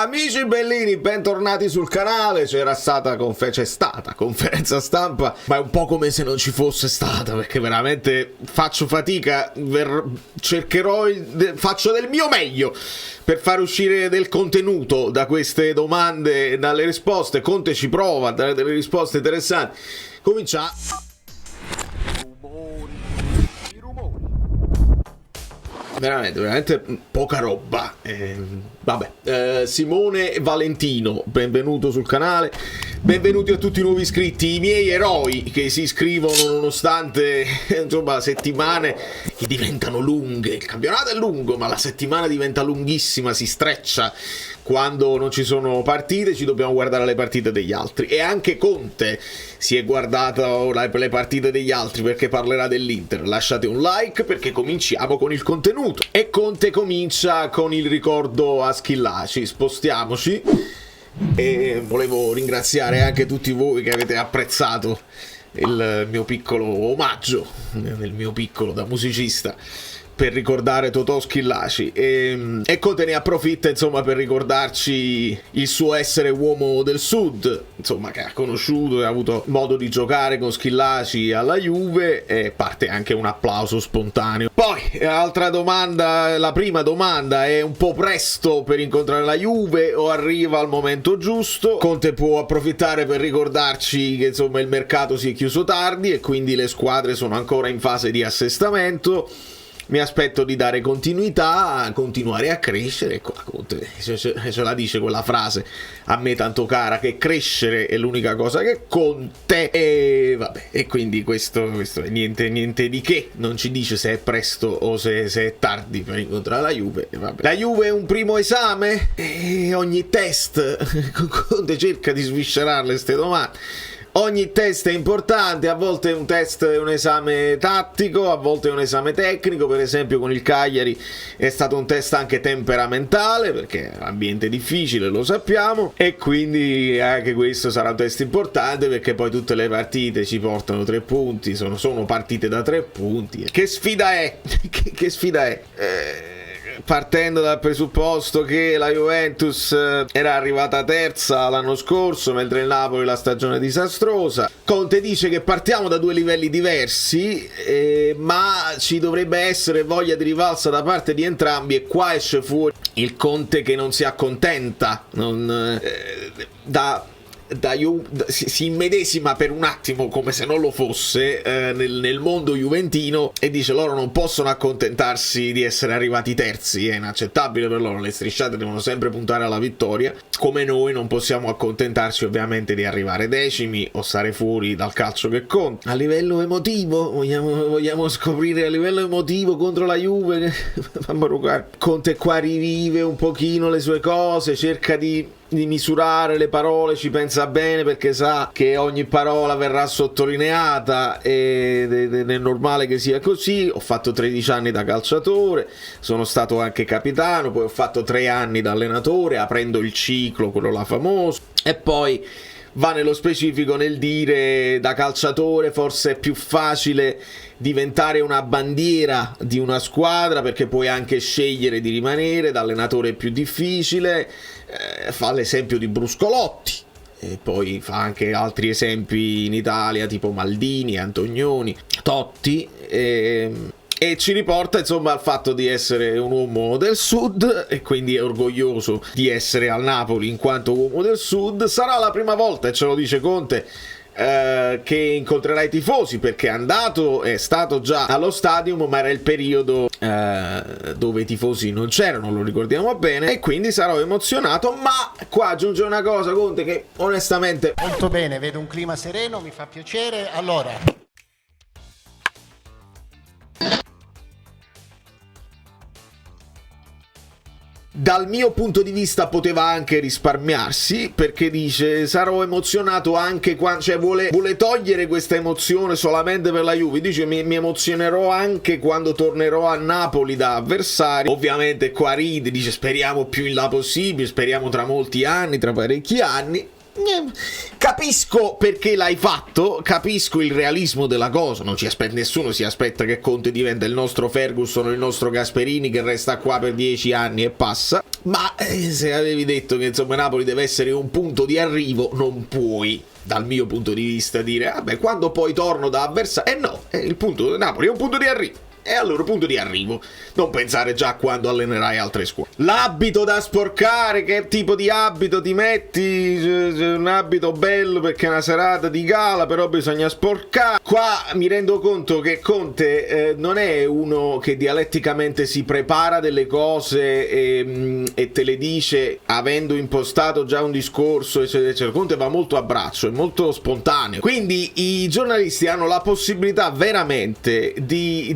Amici bellini, bentornati sul canale. C'è stata conferenza stampa, ma è un po' come se non ci fosse stata, perché veramente faccio fatica, faccio del mio meglio per far uscire del contenuto da queste domande, dalle risposte. Conte ci prova a dare delle risposte interessanti. Comincia. Veramente poca roba. Simone Valentino, benvenuto sul canale. Benvenuti a tutti i nuovi iscritti, i miei eroi che si iscrivono nonostante insomma settimane che diventano lunghe. Il campionato è lungo, ma la settimana diventa lunghissima, si streccia. Quando non ci sono partite ci dobbiamo guardare le partite degli altri, e anche Conte si è guardato le partite degli altri perché parlerà dell'Inter. Lasciate un like perché cominciamo con il contenuto, e Conte comincia con il ricordo a Schillaci. Spostiamoci, e volevo ringraziare anche tutti voi che avete apprezzato il mio piccolo omaggio, nel mio piccolo da musicista, per ricordare Totò Schillaci, e Conte ne approfitta insomma per ricordarci il suo essere uomo del sud, insomma, che ha conosciuto e ha avuto modo di giocare con Schillaci alla Juve, e parte anche un applauso spontaneo. Poi altra domanda, la prima domanda: è un po' presto per incontrare la Juve o arriva al momento giusto? Conte può approfittare per ricordarci che insomma il mercato si è chiuso tardi e quindi le squadre sono ancora in fase di assestamento. Mi aspetto di dare continuità, continuare a crescere. Qua Conte ce la dice quella frase a me tanto cara, che crescere è l'unica cosa che conta. E vabbè, e quindi questo è niente di che. Non ci dice se è presto o se è tardi per incontrare la Juve. Vabbè. La Juve è un primo esame, e ogni test Conte cerca di sviscerarle queste domande. Ogni test è importante, a volte un test è un esame tattico, a volte è un esame tecnico. Per esempio con il Cagliari è stato un test anche temperamentale, perché è un ambiente difficile, lo sappiamo, e quindi anche questo sarà un test importante, perché poi tutte le partite ci portano 3 punti, sono partite da 3 punti. Che sfida è? che sfida è? Partendo dal presupposto che la Juventus era arrivata terza l'anno scorso, mentre il Napoli la stagione disastrosa. Conte dice che partiamo da 2 livelli diversi, ma ci dovrebbe essere voglia di rivalsa da parte di entrambi, e qua esce fuori il Conte che non si accontenta, si immedesima per un attimo, come se non lo fosse, nel mondo juventino, e dice: loro non possono accontentarsi di essere arrivati terzi, è inaccettabile per loro, le strisciate devono sempre puntare alla vittoria, come noi non possiamo accontentarci ovviamente di arrivare decimi o stare fuori dal calcio che conta. A livello emotivo, vogliamo scoprire a livello emotivo contro la Juve. Conte qua rivive un pochino le sue cose, cerca di misurare le parole, ci pensa bene perché sa che ogni parola verrà sottolineata, ed è normale che sia così. Ho fatto 13 anni da calciatore, sono stato anche capitano, poi ho fatto 3 anni da allenatore, aprendo il ciclo, quello là famoso, e poi va nello specifico nel dire: da calciatore forse è più facile diventare una bandiera di una squadra, perché puoi anche scegliere di rimanere, da allenatore è più difficile. Fa l'esempio di Bruscolotti, e poi fa anche altri esempi in Italia tipo Maldini, Antonioni, Totti, e ci riporta insomma al fatto di essere un uomo del sud, e quindi è orgoglioso di essere al Napoli in quanto uomo del sud. Sarà la prima volta, e ce lo dice Conte, che incontrerà i tifosi, perché è stato già allo Stadium, ma era il periodo dove i tifosi non c'erano, lo ricordiamo bene, e quindi sarò emozionato. Ma qua aggiunge una cosa Conte, che onestamente molto bene, vedo un clima sereno, mi fa piacere. Allora, dal mio punto di vista poteva anche risparmiarsi, perché dice: sarò emozionato anche quando, cioè vuole togliere questa emozione solamente per la Juve. Dice: mi emozionerò anche quando tornerò a Napoli da avversario. Ovviamente qua ride, dice: speriamo più in là possibile, speriamo tra molti anni, tra parecchi anni. Capisco perché l'hai fatto, capisco il realismo della cosa, nessuno si aspetta che Conte diventa il nostro Ferguson o il nostro Gasperini che resta qua per 10 anni e passa, ma se avevi detto che insomma Napoli deve essere un punto di arrivo, non puoi, dal mio punto di vista, dire vabbè, quando poi torno da avversario, no, il punto Napoli è un punto di arrivo. E allora punto di arrivo, non pensare già a quando allenerai altre squadre. L'abito da sporcare, che tipo di abito ti metti? Un abito bello perché è una serata di gala, però bisogna sporcare. Qua mi rendo conto che Conte non è uno che dialetticamente si prepara delle cose e te le dice avendo impostato già un discorso, eccetera, eccetera. Conte va molto a braccio, è molto spontaneo. Quindi i giornalisti hanno la possibilità veramente di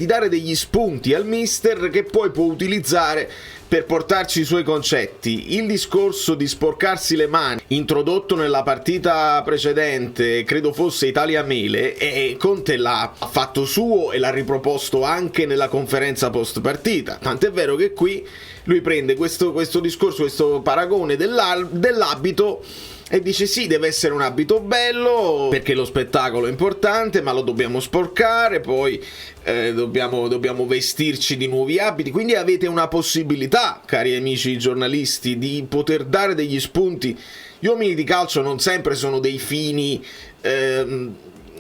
dare degli spunti al mister che poi può utilizzare per portarci i suoi concetti. Il discorso di sporcarsi le mani, introdotto nella partita precedente, credo fosse Italia-Mele, e Conte l'ha fatto suo e l'ha riproposto anche nella conferenza post partita. Tant'è vero che qui lui prende questo discorso, questo paragone dell'abito e dice sì, deve essere un abito bello perché lo spettacolo è importante, ma lo dobbiamo sporcare, poi dobbiamo vestirci di nuovi abiti. Quindi avete una possibilità, cari amici giornalisti, di poter dare degli spunti. Gli uomini di calcio non sempre sono dei fini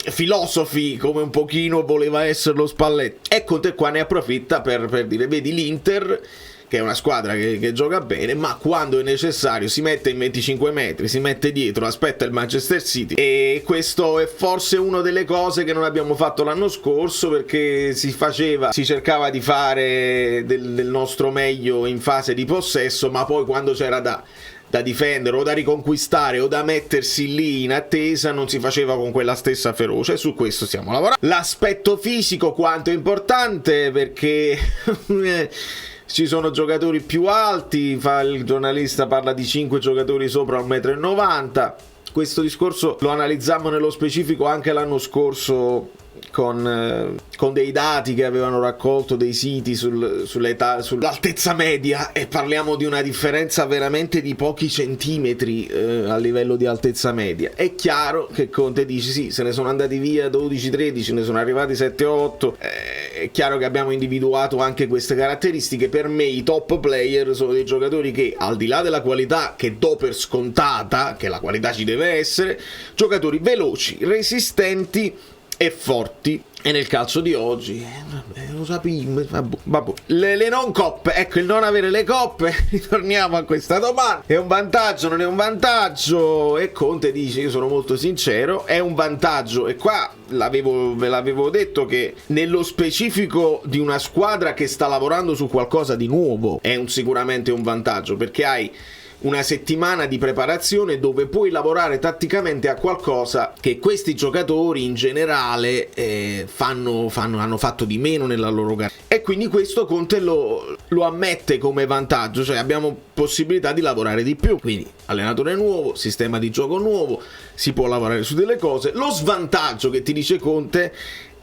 filosofi come un pochino voleva essere lo Spalletti. E Conte qua ne approfitta per dire vedi l'Inter, che è una squadra che gioca bene, ma quando è necessario si mette in 25 metri, si mette dietro, aspetta il Manchester City. E questo è forse una delle cose che non abbiamo fatto l'anno scorso, perché si cercava di fare del nostro meglio in fase di possesso, ma poi quando c'era da difendere o da riconquistare o da mettersi lì in attesa non si faceva con quella stessa ferocia, e su questo stiamo lavorando. L'aspetto fisico quanto è importante, perché ci sono giocatori più alti, il giornalista parla di 5 giocatori sopra 1,90 m. Questo discorso lo analizzammo nello specifico anche l'anno scorso con dei dati che avevano raccolto dei siti sull'altezza media, e parliamo di una differenza veramente di pochi centimetri a livello di altezza media. È chiaro che Conte dice sì, se ne sono andati via 12-13, ne sono arrivati 7-8, è chiaro che abbiamo individuato anche queste caratteristiche. Per me i top player sono dei giocatori che, al di là della qualità che do per scontata, che la qualità ci deve essere, giocatori veloci, resistenti e forti. E nel calcio di oggi lo sapiamo, vabbè. Le non coppe, ecco, il non avere le coppe, ritorniamo a questa domanda: è un vantaggio, non è un vantaggio? E Conte dice, io sono molto sincero, è un vantaggio. E qua ve l'avevo detto che nello specifico di una squadra che sta lavorando su qualcosa di nuovo è sicuramente un vantaggio, perché hai una settimana di preparazione dove puoi lavorare tatticamente a qualcosa che questi giocatori in generale hanno fatto di meno nella loro gara. E quindi questo Conte lo ammette come vantaggio, cioè abbiamo possibilità di lavorare di più. Quindi allenatore nuovo, sistema di gioco nuovo, si può lavorare su delle cose. Lo svantaggio che ti dice Conte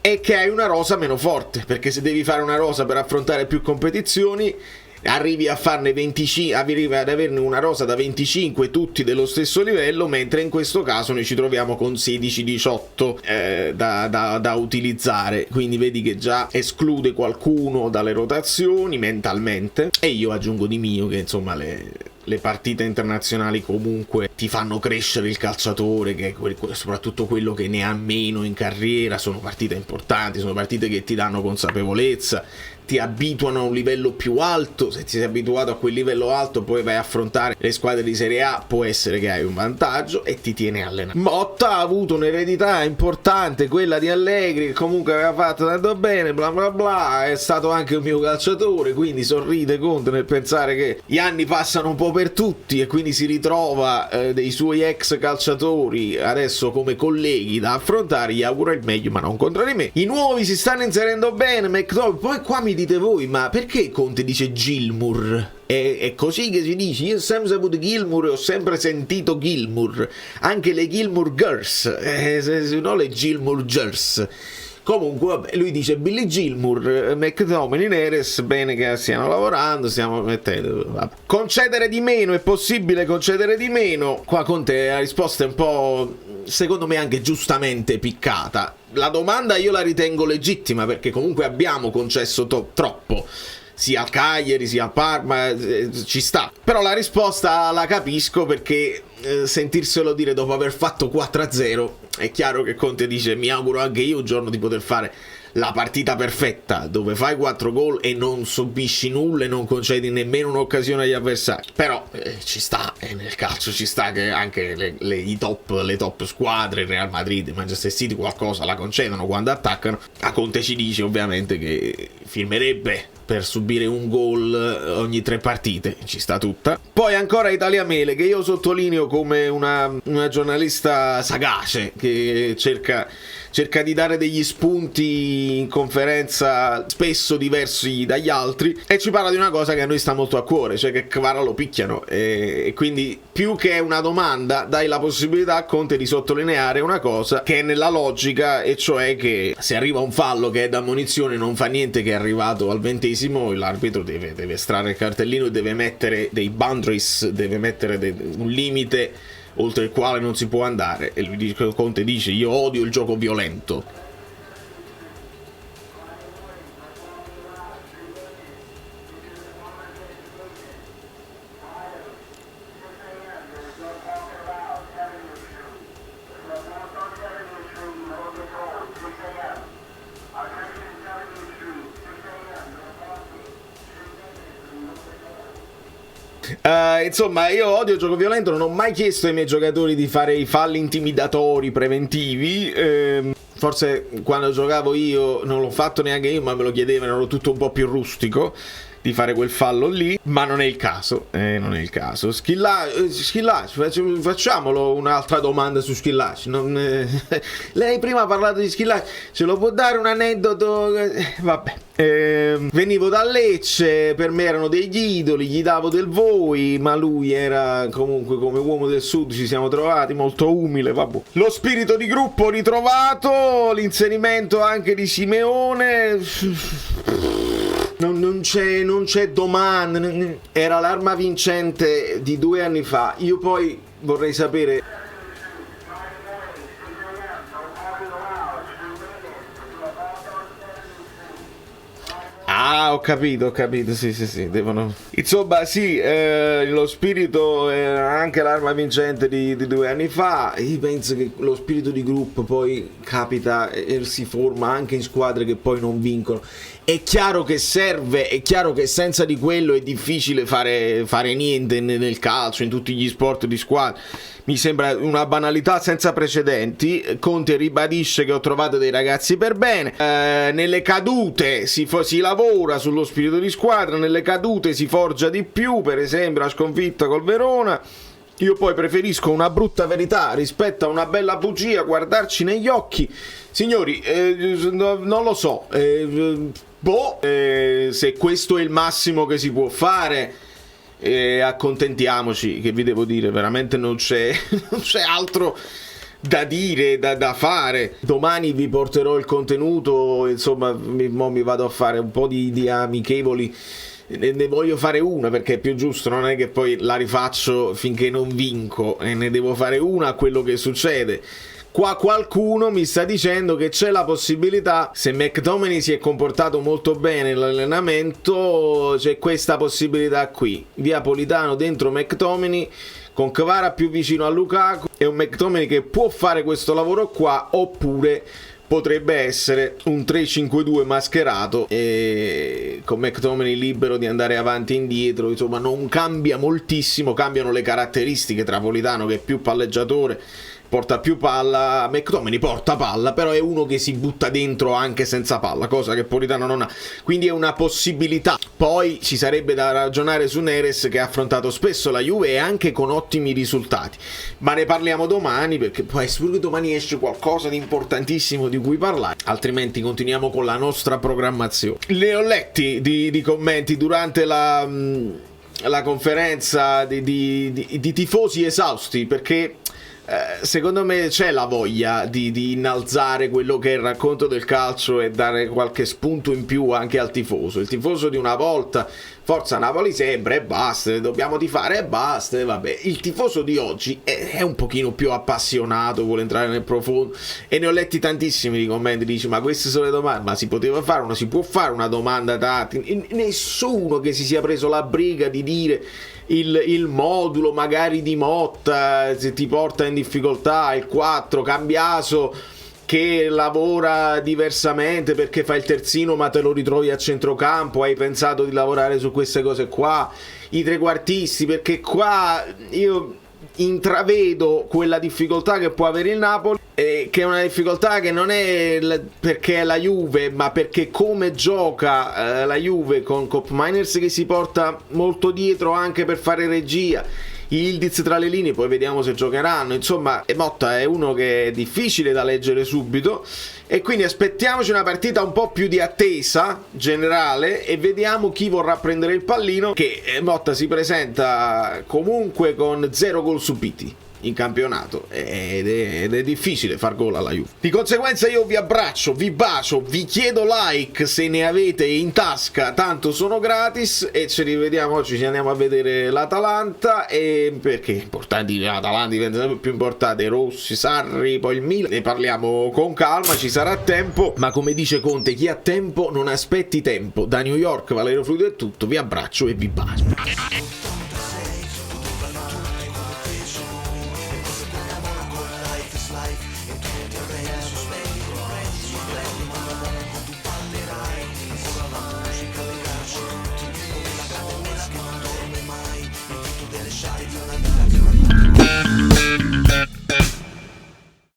è che hai una rosa meno forte, perché se devi fare una rosa per affrontare più competizioni, arrivi a farne 25, arrivi ad averne una rosa da 25 tutti dello stesso livello, mentre in questo caso noi ci troviamo con 16-18 da utilizzare. Quindi vedi che già esclude qualcuno dalle rotazioni mentalmente, e io aggiungo di mio che insomma le partite internazionali comunque ti fanno crescere il calciatore, che è soprattutto quello che ne ha meno in carriera. Sono partite importanti, sono partite che ti danno consapevolezza, ti abituano a un livello più alto. Se ti sei abituato a quel livello alto, poi vai a affrontare le squadre di Serie A, può essere che hai un vantaggio e ti tiene allenato. Motta ha avuto un'eredità importante, quella di Allegri, che comunque aveva fatto tanto bene, bla bla bla, è stato anche un mio calciatore, quindi sorride Conte nel pensare che gli anni passano un po' per tutti, e quindi si ritrova dei suoi ex calciatori adesso come colleghi da affrontare. Gli auguro il meglio, ma non contro di me. I nuovi si stanno inserendo bene, McTominay. Poi qua mi dite voi, ma perché Conte dice Gilmour? È così che si dice. Io ho sempre saputo Gilmour e ho sempre sentito Gilmour, anche le Gilmour Girls, no, le Gilmour Girls. Comunque, vabbè, lui dice Billy Gilmour, McTominay, Neres, bene che stiano lavorando, stiamo mettendo... Vabbè. Concedere di meno, è possibile concedere di meno? Qua Conte la risposta è un po', secondo me, anche giustamente piccata. La domanda io la ritengo legittima, perché comunque abbiamo concesso troppo, sia al Cagliari sia al Parma, ci sta. Però la risposta la capisco, perché sentirselo dire dopo aver fatto 4-0, è chiaro che Conte dice mi auguro anche io un giorno di poter fare la partita perfetta, dove fai 4 gol e non subisci nulla e non concedi nemmeno un'occasione agli avversari. Però ci sta, nel calcio ci sta che anche le top squadre, Real Madrid, Manchester City, qualcosa la concedono quando attaccano. A Conte ci dice ovviamente che firmerebbe per subire un gol ogni 3 partite, ci sta tutta. Poi ancora Italia Mele, che io sottolineo come una giornalista sagace, che cerca di dare degli spunti in conferenza spesso diversi dagli altri, e ci parla di una cosa che a noi sta molto a cuore, cioè che Kvara lo picchiano, e quindi più che una domanda dai la possibilità a Conte di sottolineare una cosa che è nella logica, e cioè che se arriva un fallo che è da ammonizione, non fa niente che è arrivato al 20°, l'arbitro deve estrarre il cartellino e deve mettere dei boundaries, deve mettere un limite oltre il quale non si può andare. E lui Conte dice io odio il gioco violento. Insomma, io odio il gioco violento, non ho mai chiesto ai miei giocatori di fare i falli intimidatori preventivi, forse quando giocavo io non l'ho fatto neanche io, ma me lo chiedevano, ero tutto un po' più rustico di fare quel fallo lì, ma non è il caso, non è il caso. Schillaci, facciamolo un'altra domanda su Schillaci. Lei prima ha parlato di Schillaci, ce lo può dare un aneddoto? Vabbè. Venivo da Lecce, per me erano degli idoli, gli davo del voi, ma lui era comunque, come uomo del sud ci siamo trovati, molto umile, vabbè. Lo spirito di gruppo ritrovato, l'inserimento anche di Simeone, non c'è domanda, era l'arma vincente di 2 anni fa. Io poi vorrei sapere... Ah, ho capito, sì, devono... Insomma, sì, lo spirito era anche l'arma vincente di 2 anni fa. Io penso che lo spirito di gruppo poi capita e si forma anche in squadre che poi non vincono. È chiaro che serve, è chiaro che senza di quello è difficile fare niente nel calcio, in tutti gli sport di squadra. Mi sembra una banalità senza precedenti. Conte ribadisce che ho trovato dei ragazzi per bene, nelle cadute si lavora sullo spirito di squadra, nelle cadute si forgia di più, per esempio la sconfitta col Verona. Io poi preferisco una brutta verità rispetto a una bella bugia, guardarci negli occhi. Signori, non lo so, se questo è il massimo che si può fare, accontentiamoci, che vi devo dire, veramente non c'è altro da dire, da fare. Domani vi porterò il contenuto, insomma, mi vado a fare un po' di amichevoli. Ne voglio fare una perché è più giusto, non è che poi la rifaccio finché non vinco, e ne devo fare una a quello che succede. Qua qualcuno mi sta dicendo che c'è la possibilità, se McTominay si è comportato molto bene nell'allenamento, c'è questa possibilità qui: via Politano dentro McTominay, con Kvara più vicino a Lukaku, e un McTominay che può fare questo lavoro qua, oppure potrebbe essere un 3-5-2 mascherato, e con McTominay libero di andare avanti e indietro. Insomma, non cambia moltissimo, cambiano le caratteristiche tra Politano, che è più palleggiatore, porta più palla, McTominay porta palla, però è uno che si butta dentro anche senza palla, cosa che Politano non ha, quindi è una possibilità. Poi ci sarebbe da ragionare su Neres, che ha affrontato spesso la Juve e anche con ottimi risultati, ma ne parliamo domani, perché può essere che domani esce qualcosa di importantissimo di cui parlare, altrimenti continuiamo con la nostra programmazione. Le ho letti di commenti durante la conferenza di tifosi esausti, perché secondo me c'è la voglia di innalzare quello che è il racconto del calcio e dare qualche spunto in più anche al tifoso. Il tifoso di una volta, forza Napoli sempre e basta, dobbiamo tifare e basta, e vabbè. Il tifoso di oggi è un pochino più appassionato, vuole entrare nel profondo, e ne ho letti tantissimi di commenti, dici ma queste sono le domande, ma si poteva fare si può fare una domanda tattica? Nessuno che si sia preso la briga di dire il modulo magari di Motta se ti porta in difficoltà, il 4 Cambiaso che lavora diversamente perché fa il terzino ma te lo ritrovi a centrocampo, hai pensato di lavorare su queste cose qua, i trequartisti, perché qua io intravedo quella difficoltà che può avere il Napoli, che è una difficoltà che non è perché è la Juve, ma perché come gioca la Juve con Koopmeiners che si porta molto dietro anche per fare regia, Yildiz tra le linee, poi vediamo se giocheranno, insomma Motta è uno che è difficile da leggere subito, e quindi aspettiamoci una partita un po' più di attesa generale e vediamo chi vorrà prendere il pallino, che Motta si presenta comunque con 0 gol subiti in campionato ed è difficile far gol alla Juve. Di conseguenza io vi abbraccio, vi bacio, vi chiedo like se ne avete in tasca, tanto sono gratis, e ci rivediamo oggi, ci andiamo a vedere l'Atalanta, e perché importanti l'Atalanta diventa sempre più importante, Rossi, Sarri, poi il Milan, ne parliamo con calma, ci sarà tempo, ma come dice Conte, chi ha tempo non aspetti tempo. Da New York Valerio Fluido è tutto, vi abbraccio e vi bacio.